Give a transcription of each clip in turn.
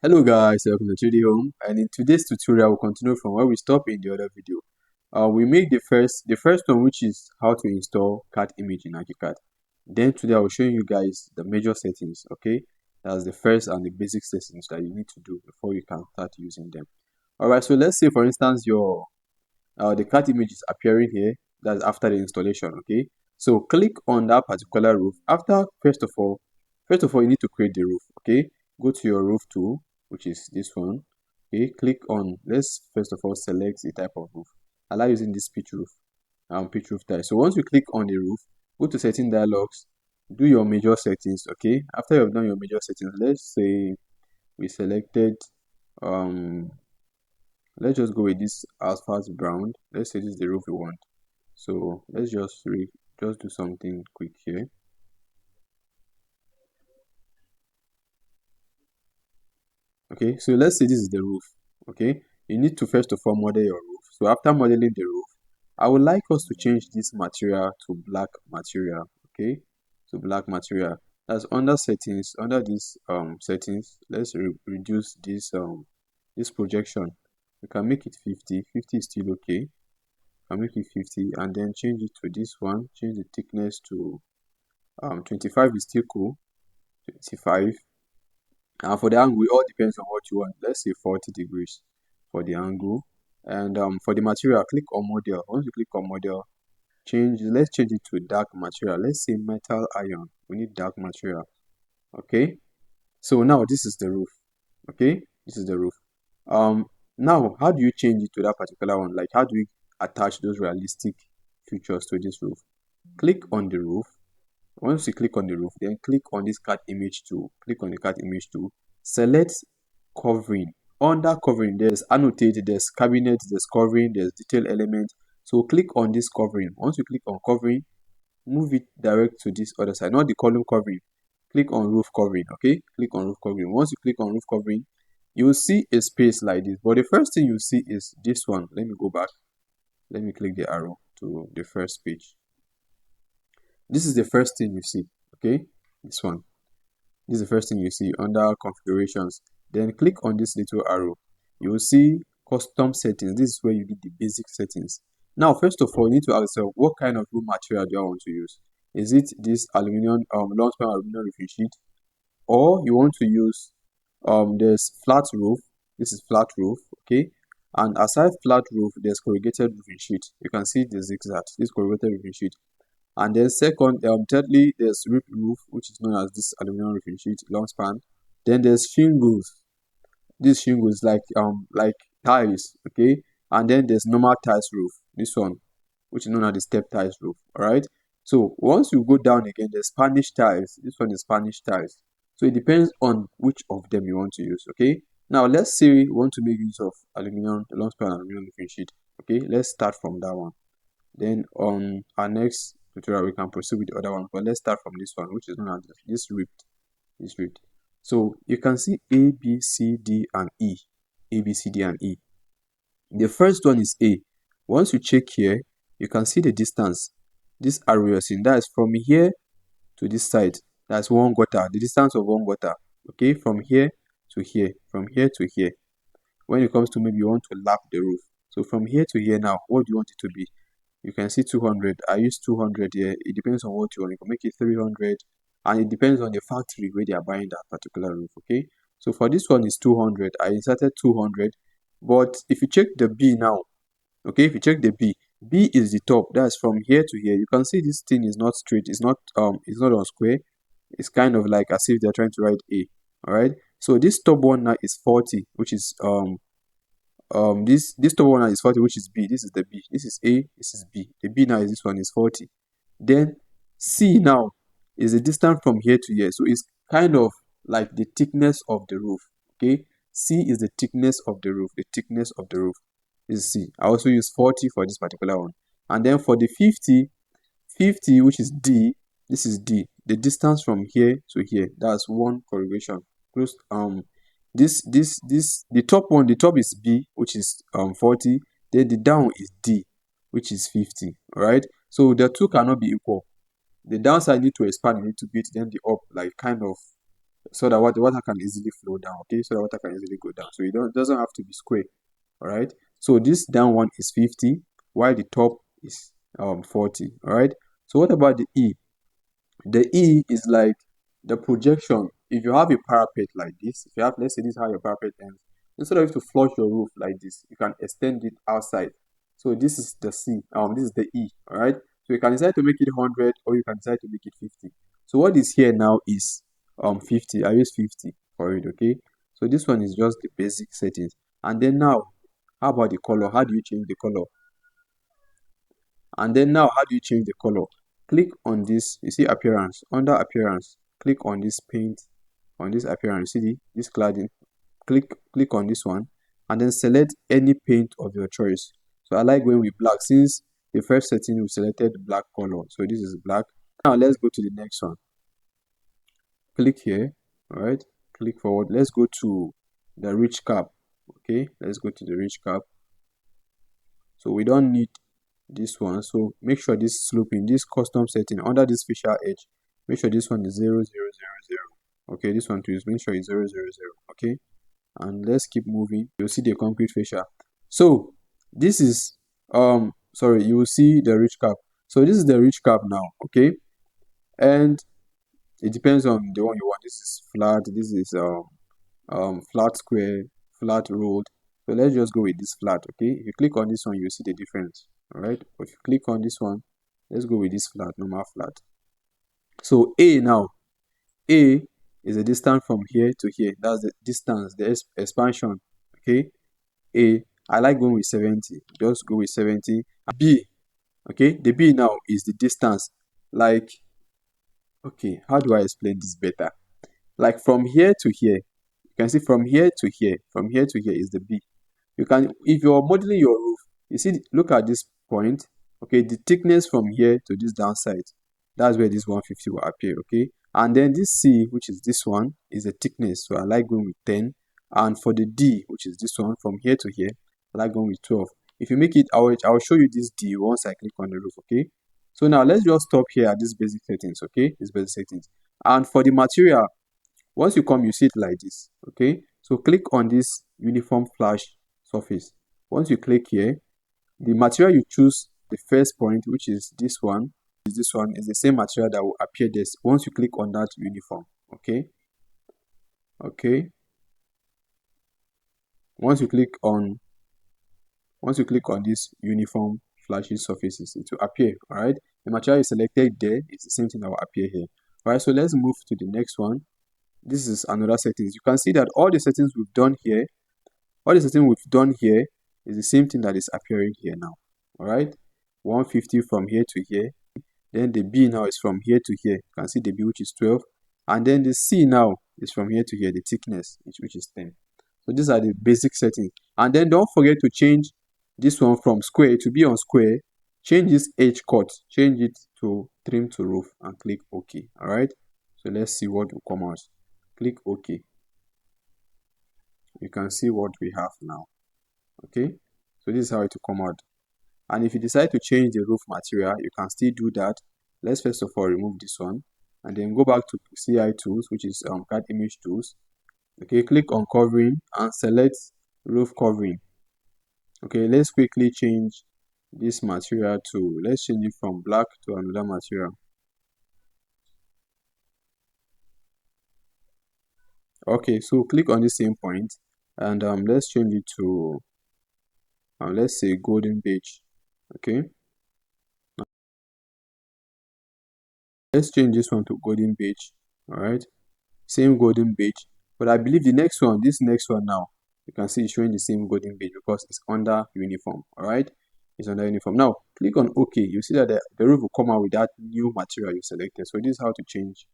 Hello guys, welcome to 3D Home, and in today's tutorial we'll continue from where we stopped in the other video. We made the first one, which is how to install Cadimage in Archicad. Then today I will show you guys the major settings. Okay, that's the first and the basic settings that you need to do before you can start using them. Alright, so let's say for instance the Cadimage is appearing here. That's after the installation. Okay, so click on that particular roof. After first of all you need to create the roof. Okay, go to your roof tool, which is this one. Okay, click on, let's first of all select the type of roof. I like using this pitch roof type. So once you click on the roof, go to setting dialogs, do your major settings. Okay, after you've done your major settings, let's say we selected let's just go with this asphalt brown. Let's say this is the roof we want. So let's just do something quick here. Okay, so let's say this is the roof. Okay, you need to first of all model your roof. So after modeling the roof, I would like us to change this material to black material. Okay, to black material. That's under settings. Under this settings, let's reduce this projection. We can make it 50. 50 is still okay. I'll make it 50 and then change it to this one. Change the thickness to 25 is still cool. 25. And for the angle, it all depends on what you want. Let's say 40 degrees for the angle. And for the material, click on model. Once you click on model, let's change it to dark material. Let's say metal iron. We need dark material. Okay. So now this is the roof. Okay, this is the roof. Now how do you change it to that particular one? Like, how do we attach those realistic features to this roof? Click on the roof. Once you click on the roof, then click on this Cadimage tool. Click on the Cadimage tool. Select covering. Under covering, there's annotate, there's cabinet, there's covering, there's detail element. So click on this covering. Once you click on covering, move it direct to this other side, not the column covering. Click on roof covering. Okay, click on roof covering. Once you click on roof covering, you will see a space like this, but the first thing you see is this one. Let me go back. Let me click the arrow to the first page. This is the first thing you see. Okay, this one. This is the first thing you see under configurations. Then click on this little arrow. You will see custom settings. This is where you get the basic settings. Now, first of all, you need to ask yourself, what kind of roof material do I want to use? Is it this aluminum long span aluminum roofing sheet, or you want to use there's flat roof. This is flat roof. Okay, and aside flat roof, there's corrugated roofing sheet. You can see the zigzag. This corrugated roofing sheet. And then thirdly, there's rip roof, which is known as this aluminum roofing sheet, long span. Then there's shingles. This shingles like tiles, okay. And then there's normal tiles roof. This one, which is known as the step tiles roof. All right. So once you go down again, there's Spanish tiles. This one is Spanish tiles. So it depends on which of them you want to use. Okay. Now let's say we want to make use of aluminum, the long span aluminum roofing sheet. Okay. Let's start from that one. Then on our next tutorial we can proceed with the other one, but let's start from this one, which is known as this ripped. So you can see A, B, C, D, and E. A, B, C, D, and E. The first one is A. Once you check here, you can see the distance. This arrow you're seeing, that is from here to this side. That's one gutter, the distance of one gutter. Okay, from here to here, from here to here. When it comes to maybe you want to lap the roof. So from here to here now, what do you want it to be? You can see 200. I use 200 here. It depends on what you want. You can make it 300, and it depends on the factory where they are buying that particular roof. Okay, so for this one is 200. I inserted 200, but if you check the B now, okay, if you check the B is the top. That's from here to here. You can see this thing is not straight. It's not on square. It's kind of like as if they're trying to write A. All right. So this top one now is 40, which is this top one is 40, which is B. This is the B. This is A. This is B. The B now is this one is 40. Then C now is the distance from here to here. So it's kind of like the thickness of the roof. Okay, C is the thickness of the roof. The thickness of the roof is C. I also use 40 for this particular one. And then for the 50, which is D, this is D. The distance from here to here, that's one corrugation. Close the top is B, which is 40. Then the down is D, which is 50. All right. So the two cannot be equal. The downside need to expand a little bit, then the up like kind of so that water can easily flow down. Okay, so that water can easily go down. So it doesn't have to be square. All right. So this down one is 50, while the top is 40. All right. So what about the E? The E is like the projection. If you have a parapet like this, if you have, let's say this is how your parapet ends, instead of you to flush your roof like this, you can extend it outside. So this is the C. This is the E. All right. So you can decide to make it 100, or you can decide to make it 50. So what is here now is 50. I use 50 for it. Okay. So this one is just the basic settings. And then now, how about the color? How do you change the color? And then now, how do you change the color? Click on this. You see appearance. Under appearance, click on this paint. On this appearance, see this cladding. Click on this one, and then select any paint of your choice. So I like going with black, since the first setting we selected black color. So this is black. Now let's go to the next one. Click here. All right. Click forward. Let's go to the rich cap. Okay. Let's go to the rich cap. So we don't need this one, so make sure this sloping, this custom setting under this facial edge, make sure this one is 0 0 0 0. Okay, this one too is, make sure it's 0 0 0. Okay, and let's keep moving. You'll see the concrete fascia. So this is sorry, you will see the rich cap. So this is the rich cap now. Okay, and it depends on the one you want. This is flat, this is flat square, flat rolled. So let's just go with this flat. Okay, if you click on this one, you see the difference. All right, but if you click on this one, let's go with this flat, normal flat. So A now, A is the distance from here to here. That's the distance, the expansion. Okay, A, I like going with 70. Just go with 70. B, okay, the B now is the distance. Like, okay, how do I explain this better? Like from here to here, you can see from here to here, from here to here is the B. You can, if you're modeling your roof, you see, look at this point. Okay, the thickness from here to this downside, that's where this 150 will appear. Okay, and then this C, which is this one, is the thickness. So I like going with 10. And for the D, which is this one, from here to here, I like going with 12. If you make it, I'll show you this D once I click on the roof. Okay, so now let's just stop here at these basic settings. Okay, these basic settings. And for the material, once you come, you see it like this. Okay, so click on this uniform flash surface. Once you click here, the material you choose, the first point, which is this one, is the same material that will appear this once you click on that uniform. Okay, okay, once you click on this uniform flashy surfaces, it will appear. All right, the material you selected there is the same thing that will appear here. All right, so let's move to the next one. This is another settings. You can see that all the settings we've done here, is the same thing that is appearing here now. All right, 150 from here to here. Then the B now is from here to here. You can see the B, which is 12. And then the C now is from here to here, the thickness, which is 10. So these are the basic settings. And then don't forget to change this one from square to be on square. Change this edge cut, change it to trim to roof, and click OK. All right, so let's see what will come out. Click OK. You can see what we have now. Okay, so this is how it will come out. And if you decide to change the roof material, you can still do that. Let's first of all remove this one, and then go back to CI tools, which is Cadimage tools. Okay, click on covering and select roof covering. Okay, let's quickly change this material to, let's change it from black to another material. Okay, so click on the same point, and let's change it to let's say golden beige. Okay, let's change this one to golden beige. All right, same golden beige, but I believe this next one now, you can see it's showing the same golden beige because it's under uniform. All right, it's under uniform. Now click on OK. You see that the roof will come out with that new material you selected. So this is how to change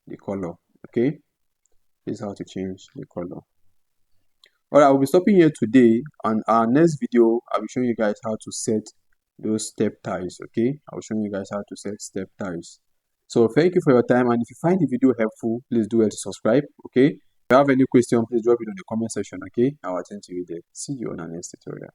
the color. Okay, this is how to change the color. All right, I will be stopping here today. On our next video, I'll be showing you guys how to set those step ties. Okay, I'll show you guys how to set step ties. So thank you for your time, and if you find the video helpful, please do well to subscribe. Okay, if you have any question, please drop it in the comment section. Okay, I'll attend to you there. See you on our next tutorial.